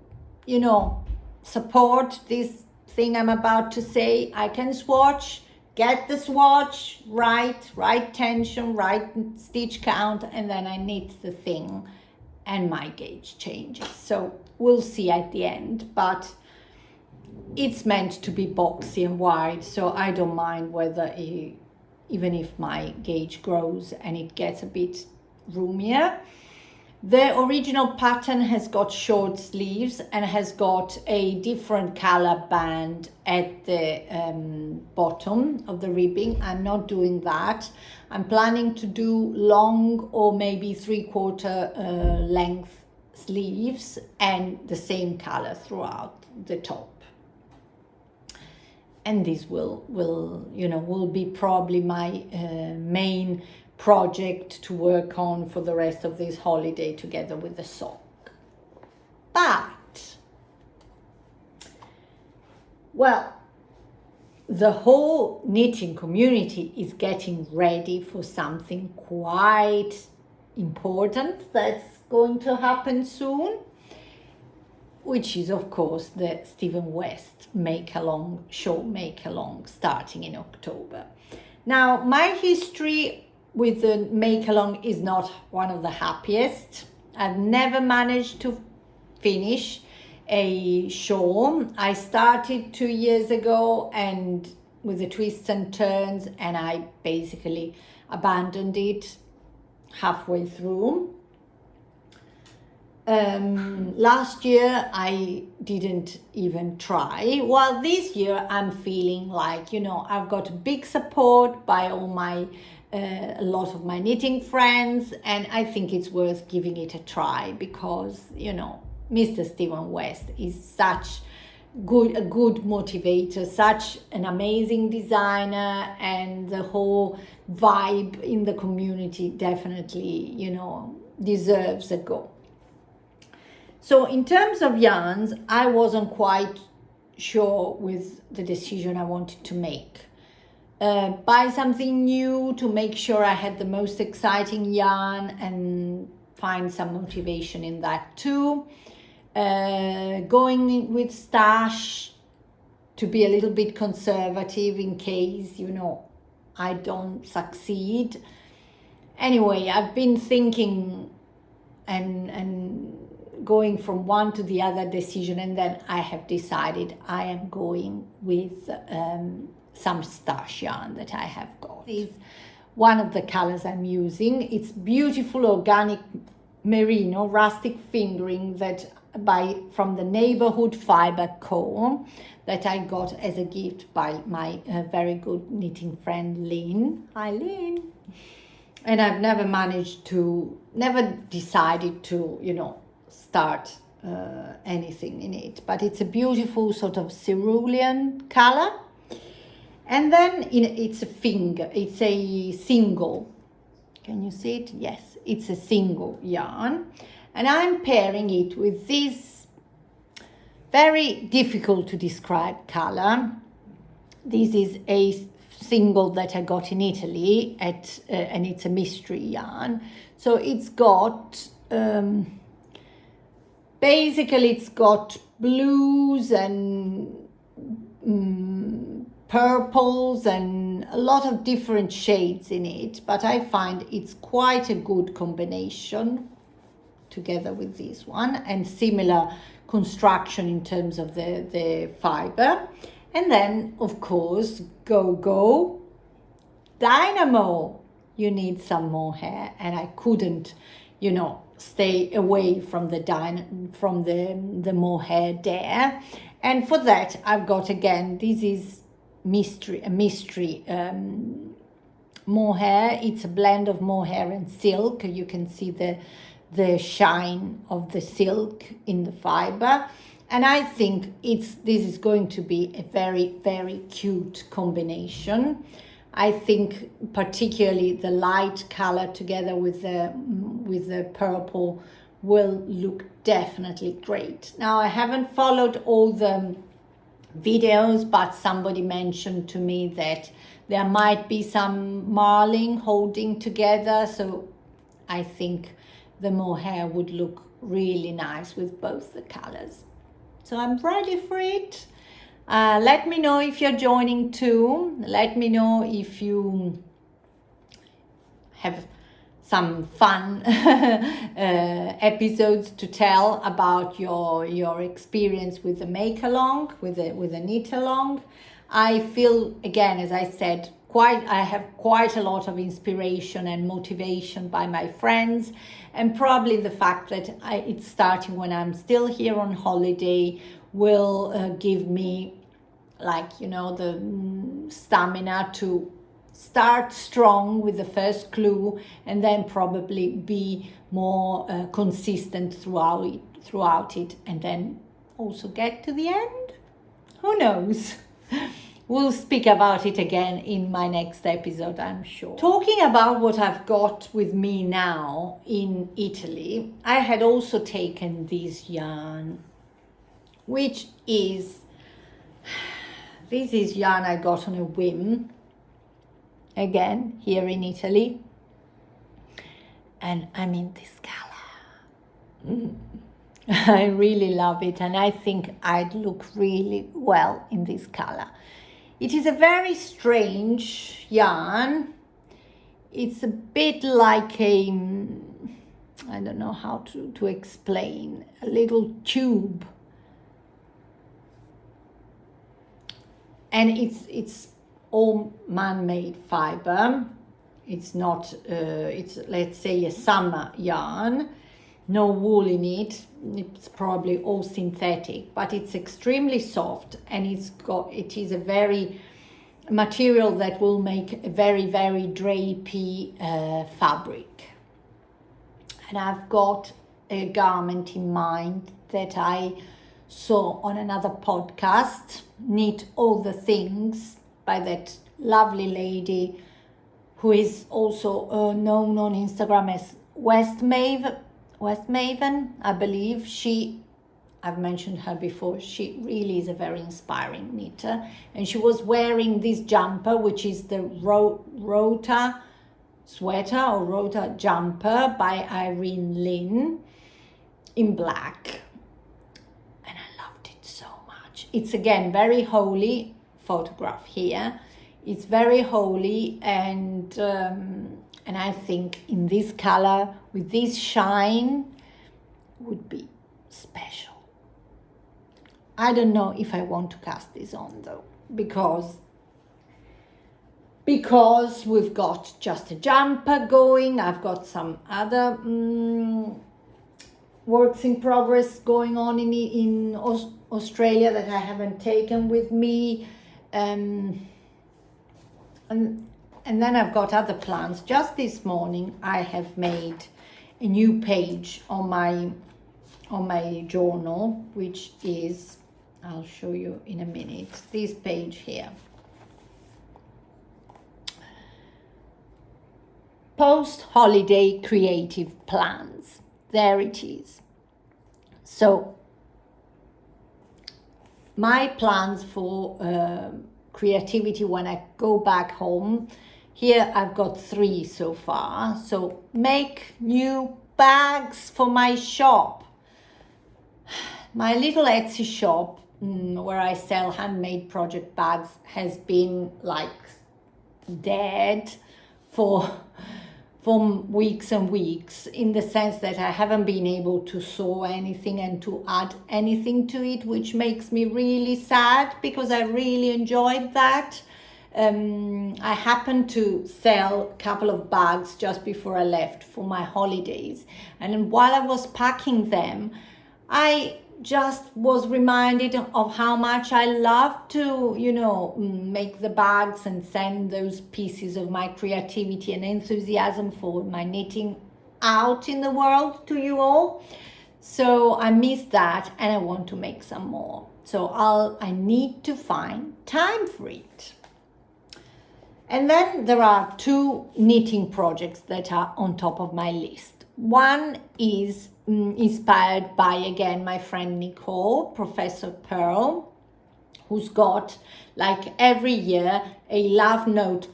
A: support this thing I'm about to say. I can swatch, get the swatch right tension, right stitch count, and then I knit the thing and my gauge changes. So we'll see at the end, but it's meant to be boxy and wide, so I don't mind whether even if my gauge grows and it gets a bit roomier. The original pattern has got short sleeves and has got a different color band at the bottom of the ribbing. I'm not doing that. I'm planning to do long or maybe 3/4 length sleeves and the same color throughout the top. And this will be probably my main project to work on for the rest of this holiday, together with the sock. But, well, the whole knitting community is getting ready for something quite important that's going to happen soon, which is, of course, the Stephen West show make-along starting in October. Now, my history with the make-along is not one of the happiest. I've never managed to finish a show. I started 2 years ago and with the twists and turns, and I basically abandoned it halfway through. Last year I didn't even try. While this year I'm feeling like, I've got big support by a lot of my knitting friends, and I think it's worth giving it a try because, Mr. Stephen West is such a good motivator, such an amazing designer, and the whole vibe in the community definitely, deserves a go. So in terms of yarns, I wasn't quite sure with the decision I wanted to make. Buy something new to make sure I had the most exciting yarn and find some motivation in that too. Going with stash to be a little bit conservative in case, I don't succeed. Anyway, I've been thinking and going from one to the other decision, and then I have decided I am going with some starch yarn that I have got. This is one of the colors I'm using. It's beautiful organic merino rustic fingering that from the Neighborhood Fiber Co. that I got as a gift by my very good knitting friend Lin. Hi Lin. And I've never decided to, start anything in it. But it's a beautiful sort of cerulean color. And then it's a single. Can you see it? Yes, it's a single yarn. And I'm pairing it with this very difficult to describe color. This is a single that I got in Italy and it's a mystery yarn. So it's got basically it's got blues and purples and a lot of different shades in it, but I find it's quite a good combination together with this one, and similar construction in terms of the fiber. And then, of course, go dynamo. You need some mohair, and I couldn't, stay away from the mohair there. And for that, I've got again. This is a mystery mohair. It's a blend of mohair and silk. You can see the shine of the silk in the fiber. And I think this is going to be a very, very cute combination. I think particularly the light color together with the purple will look definitely great. Now, I haven't followed all the videos, but somebody mentioned to me that there might be some marling holding together. So I think the mohair would look really nice with both the colors. So I'm ready for it. Let me know if you're joining too. Let me know if you have some fun episodes to tell about your experience with the make along, with a knit along. I feel, again, as I said, I have quite a lot of inspiration and motivation by my friends, and probably the fact that it's starting when I'm still here on holiday will give me the stamina to start strong with the first clue, and then probably be more consistent throughout it, and then also get to the end. Who knows? We'll speak about it again in my next episode, I'm sure. Talking about what I've got with me now in Italy, I had also taken this yarn, which is, this is yarn I got on a whim, again, here in Italy. And I mean, this color. I really love it, and I think I'd look really well in this color. It is a very strange yarn. It's a bit like I don't know how to explain, a little tube. And it's all man-made fiber. It's not, it's, let's say, a summer yarn. No wool in it. It's probably all synthetic, but it's extremely soft, and it is a very material that will make a very, very drapey fabric. And I've got a garment in mind that I saw on another podcast, Knit All the Things, by that lovely lady who is also known on Instagram as Westmaven, I believe. I've mentioned her before. She really is a very inspiring knitter, and she was wearing this jumper, which is the Rota sweater or Rota jumper by Irene Lin in black, and I loved it so much. It's again very holey photograph here. It's very holey, and And I think in this color, with this shine, would be special. I don't know if I want to cast this on though, because we've got just a jumper going. I've got some other works in progress going on in Australia that I haven't taken with me. And then I've got other plans. Just this morning, I have made a new page on my journal, which is, I'll show you in a minute, this page here. Post-holiday creative plans. There it is. So, my plans for creativity when I go back home. Here I've got 3 so far. So make new bags for my shop. My little Etsy shop where I sell handmade project bags has been like dead for weeks and weeks, in the sense that I haven't been able to sew anything and to add anything to it, which makes me really sad because I really enjoyed that. I happened to sell a couple of bags just before I left for my holidays, and while I was packing them, I just was reminded of how much I love to, make the bags and send those pieces of my creativity and enthusiasm for my knitting out in the world to you all. So I miss that and I want to make some more. So I need to find time for it. And then there are 2 knitting projects that are on top of my list. One is inspired by, again, my friend Nicole, Professor Pearl, who's got, like every year, a love note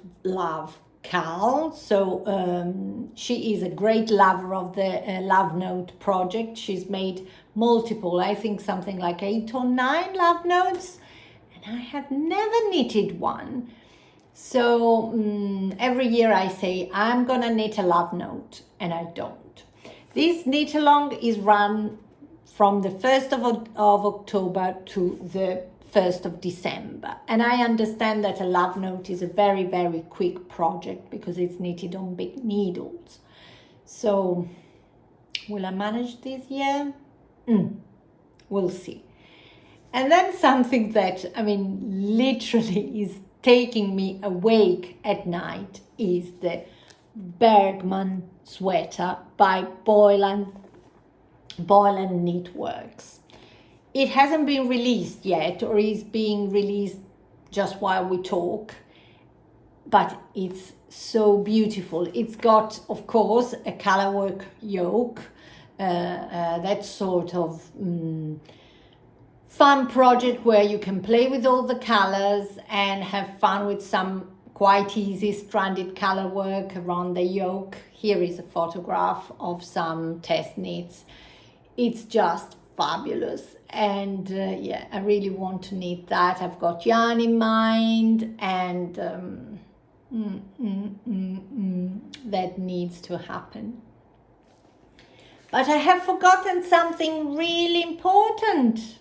A: cal. So she is a great lover of the love note project. She's made multiple, I think something like 8 or 9 love notes, and I have never knitted one. So every year I say, I'm gonna knit a love note, and I don't. This knit along is run from the 1st of October to the 1st of December. And I understand that a love note is a very, very quick project because it's knitted on big needles. So will I manage this year? We'll see. And then something that, literally is taking me awake at night is the Bergman sweater by Boylan Knitworks. It hasn't been released yet, or is being released just while we talk, but it's so beautiful. It's got, of course, a colorwork yoke, that sort of fun project where you can play with all the colors and have fun with some quite easy stranded color work around the yoke. Here is a photograph of some test knits. It's just fabulous, and I really want to knit that. I've got yarn in mind, and that needs to happen. But I have forgotten something really important.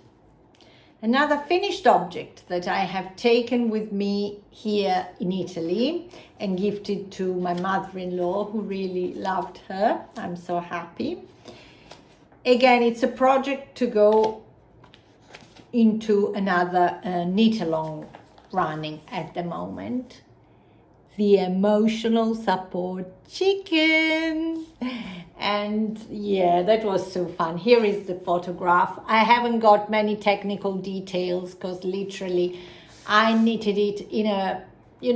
A: Another finished object that I have taken with me here in Italy and gifted to my mother-in-law, who really loved her. I'm so happy. Again, it's a project to go into another knit-along running at the moment. The Emotional Support Chicken. And yeah, that was so fun. Here is the photograph. I haven't got many technical details because literally I knitted it in a,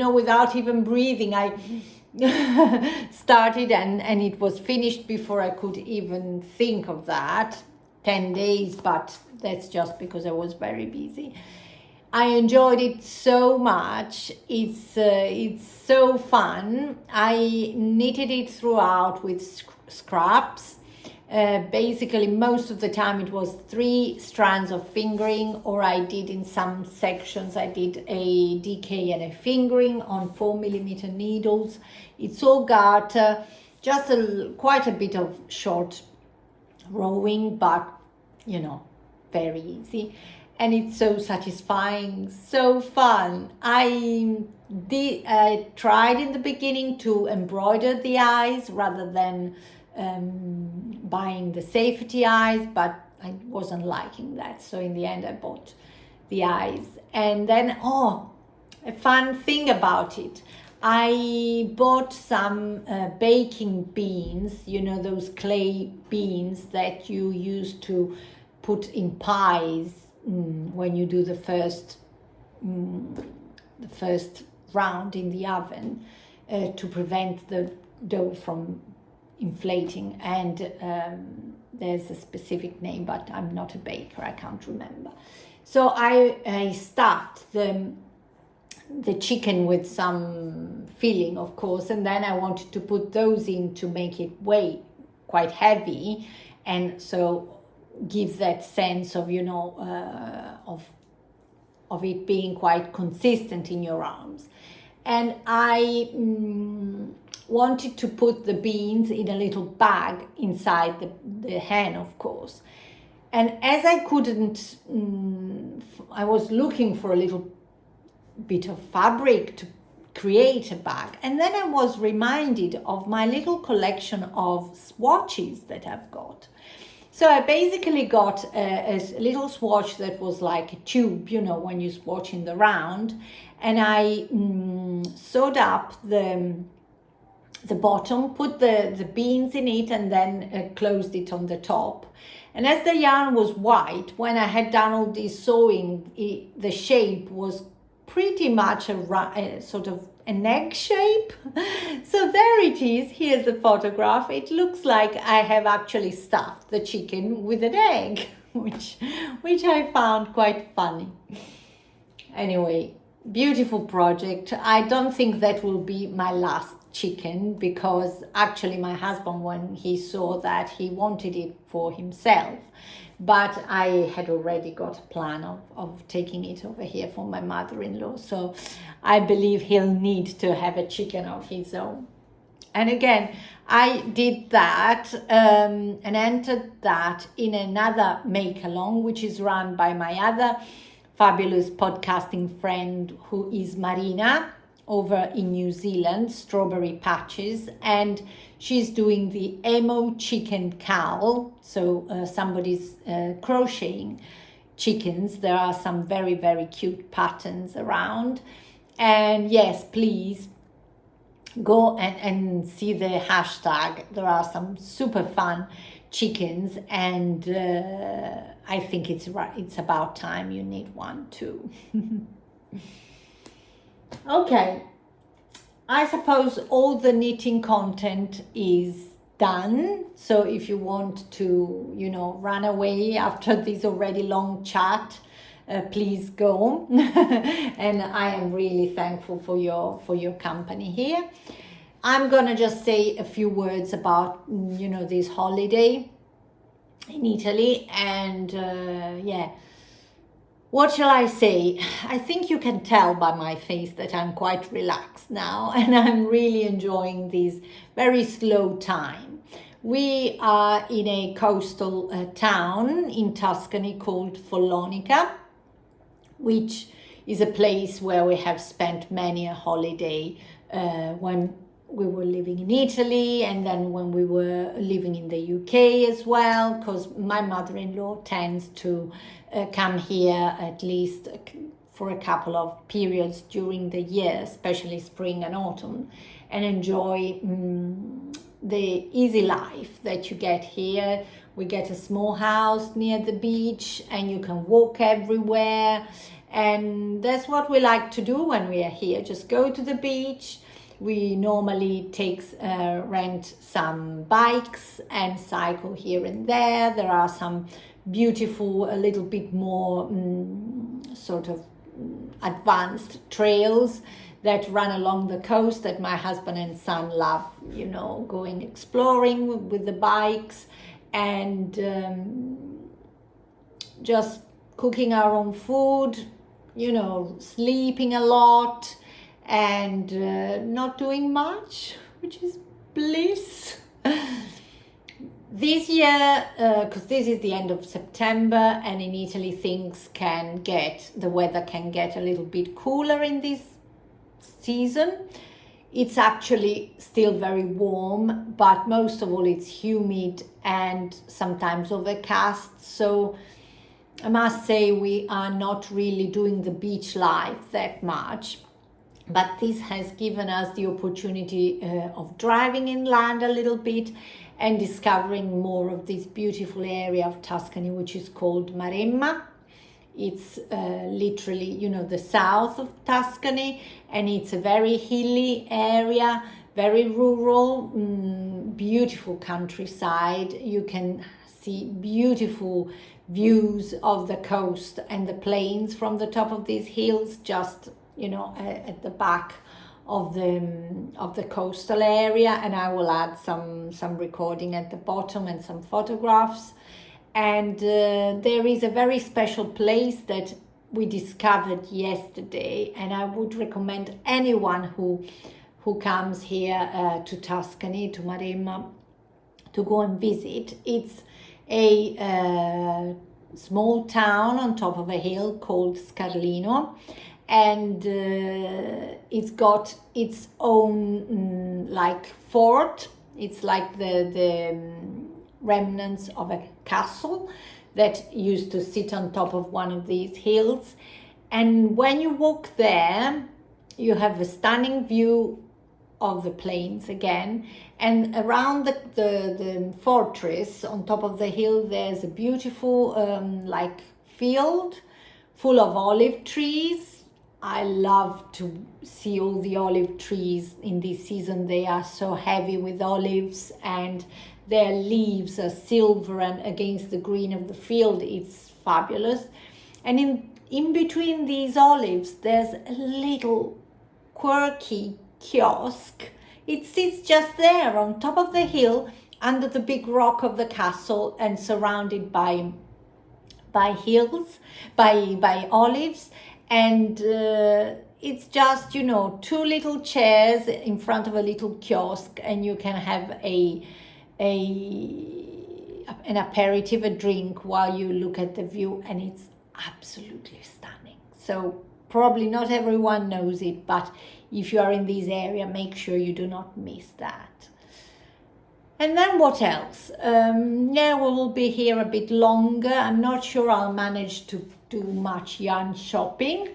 A: without even breathing. I started and it was finished before I could even think of that. 10 days, but that's just because I was very busy. I enjoyed it so much. It's so fun. I knitted it throughout with scraps, Basically, most of the time it was 3 strands of fingering, or I did in some sections, I did a DK and a fingering on 4mm needles. It's all garter, just quite a bit of short rowing, but you know, very easy. And it's so satisfying, so fun. I tried in the beginning to embroider the eyes rather than buying the safety eyes, but I wasn't liking that. So in the end, I bought the eyes. And then, a fun thing about it, I bought some baking beans, you know, those clay beans that you use to put in pies when you do the first round in the oven to prevent the dough from inflating. And there's a specific name, but I'm not a baker, I can't remember. So I stuffed the chicken with some filling, of course, and then I wanted to put those in to make it weigh quite heavy, and so give that sense of, you know, of it being quite consistent in your arms. And I wanted to put the beans in a little bag inside the hen, of course. And as I couldn't, I was looking for a little bit of fabric to create a bag. And then I was reminded of my little collection of swatches that I've got. So I basically got a little swatch that was like a tube, you know, when you swatch in the round. And I sewed up the bottom, put the beans in it, and then closed it on the top. And as the yarn was white, when I had done all this sewing, the shape was pretty much a sort of an egg shape. So there it is. Here's the photograph. It looks like I have actually stuffed the chicken with an egg, which I found quite funny. Anyway, beautiful project. I don't think that will be my last chicken, because actually my husband, when he saw that, he wanted it for himself. But I had already got a plan of taking it over here for my mother-in-law. So I believe he'll need to have a chicken of his own. And again, I did that and entered that in another make-along, which is run by my other fabulous podcasting friend, who is Marina, over in New Zealand, Strawberry Patches, and she's doing the Emotionalsupportchicken cowl. So somebody's crocheting chickens. There are some very, very cute patterns around. And yes, please go and see the hashtag. There are some super fun chickens, and I think it's about time you need one too. Okay, I suppose all the knitting content is done. So if you want to, you know, run away after this already long chat, please go. And I am really thankful for your company here. I'm gonna just say a few words about, you know, this holiday in Italy, and yeah. What shall I say? I think you can tell by my face that I'm quite relaxed now, and I'm really enjoying this very slow time. We are in a coastal town in Tuscany called Follonica, which is a place where we have spent many a holiday when we were living in Italy, and then when we were living in the UK as well, because my mother-in-law tends to come here at least for a couple of periods during the year, especially spring and autumn, and enjoy the easy life that you get here. We get a small house near the beach, and you can walk everywhere, and that's what we like to do when we are here. Just go to the beach. We normally rent some bikes and cycle here and there. There are some beautiful, a little bit more sort of advanced trails that run along the coast that my husband and son love, you know, going exploring with the bikes. and just cooking our own food, sleeping a lot, and not doing much, which is bliss. This year, because this is the end of September, and in Italy the weather can get a little bit cooler in this season. It's actually still very warm, but most of all it's humid and sometimes overcast. So I must say we are not really doing the beach life that much. But this has given us the opportunity of driving inland a little bit and discovering more of this beautiful area of Tuscany, which is called Maremma. It's literally, the south of Tuscany, and it's a very hilly area, very rural, beautiful countryside. You can see beautiful views of the coast and the plains from the top of these hills, just at the back of the coastal area. And I will add some recording at the bottom and some photographs. And there is a very special place that we discovered yesterday, and I would recommend anyone who comes here to Tuscany, to Maremma, to go and visit. It's a small town on top of a hill called Scarlino, and it's got its own fort. It's like the remnants of a castle that used to sit on top of one of these hills. And when you walk there, you have a stunning view of the plains again, and around the fortress on top of the hill there's a beautiful field full of olive trees. I love to see all the olive trees in this season. They are so heavy with olives, and their leaves are silver and against the green of the field. It's fabulous. And in between these olives there's a little quirky kiosk. It sits just there on top of the hill under the big rock of the castle, and surrounded by hills, by olives. And it's just two little chairs in front of a little kiosk, and you can have an aperitif, a drink, while you look at the view, and it's absolutely stunning. So probably not everyone knows it, but if you are in this area, make sure you do not miss that. And then what else? We will be here a bit longer. I'm not sure I'll manage to do much yarn shopping,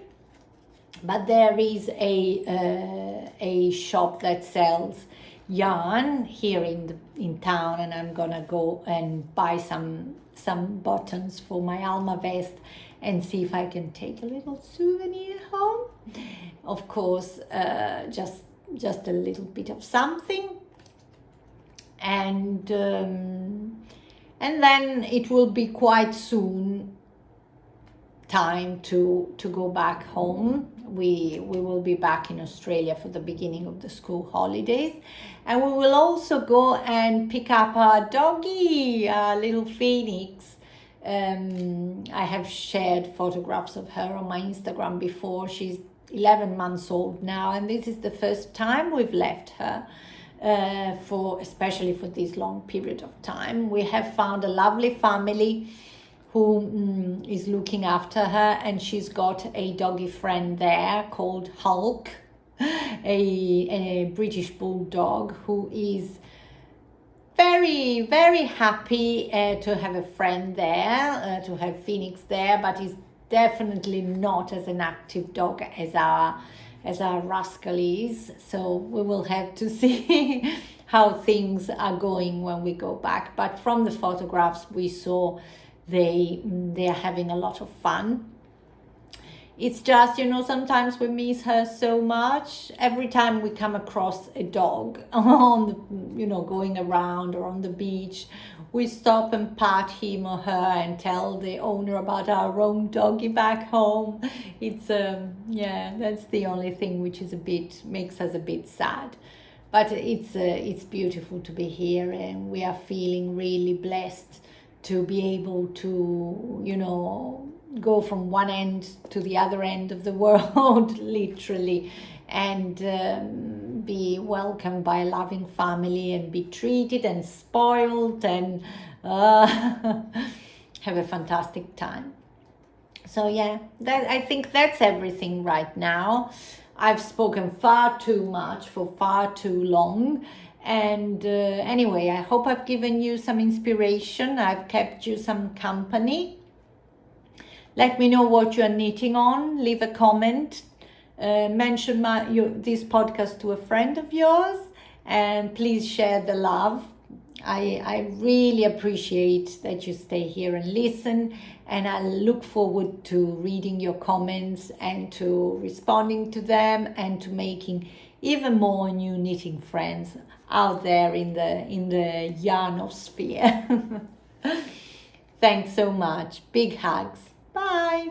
A: but there is a shop that sells yarn here in town, and I'm gonna go and buy some buttons for my Alma Vest and see if I can take a little souvenir home. Of course, just a little bit of something, and then it will be quite soon time to go back home. We will be back in Australia for the beginning of the school holidays, and we will also go and pick up our doggy, our little Phoenix. I have shared photographs of her on my Instagram before. She's 11 months old now, and this is the first time we've left her especially for this long period of time. We have found a lovely family who is looking after her, and she's got a doggy friend there called Hulk, a British bulldog, who is very, very happy to have a friend there, to have Phoenix there, but is definitely not as an active dog as our Rascal is. So we will have to see how things are going when we go back. But from the photographs we saw, they are having a lot of fun. It's just, sometimes we miss her so much. Every time we come across a dog on the, going around or on the beach, we stop and pat him or her and tell the owner about our own doggy back home. It's that's the only thing which is makes us a bit sad. but it's beautiful to be here, and we are feeling really blessed to be able to, go from one end to the other end of the world, literally, and be welcomed by a loving family and be treated and spoiled and have a fantastic time. So yeah, I think that's everything right now. I've spoken far too much for far too long. And anyway, I hope I've given you some inspiration. I've kept you some company. Let me know what you're knitting on. Leave a comment. Mention this podcast to a friend of yours. And please share the love. I really appreciate that you stay here and listen. And I look forward to reading your comments and to responding to them and to making even more new knitting friends out there in the yarnosphere. Thanks so much. Big hugs. Bye.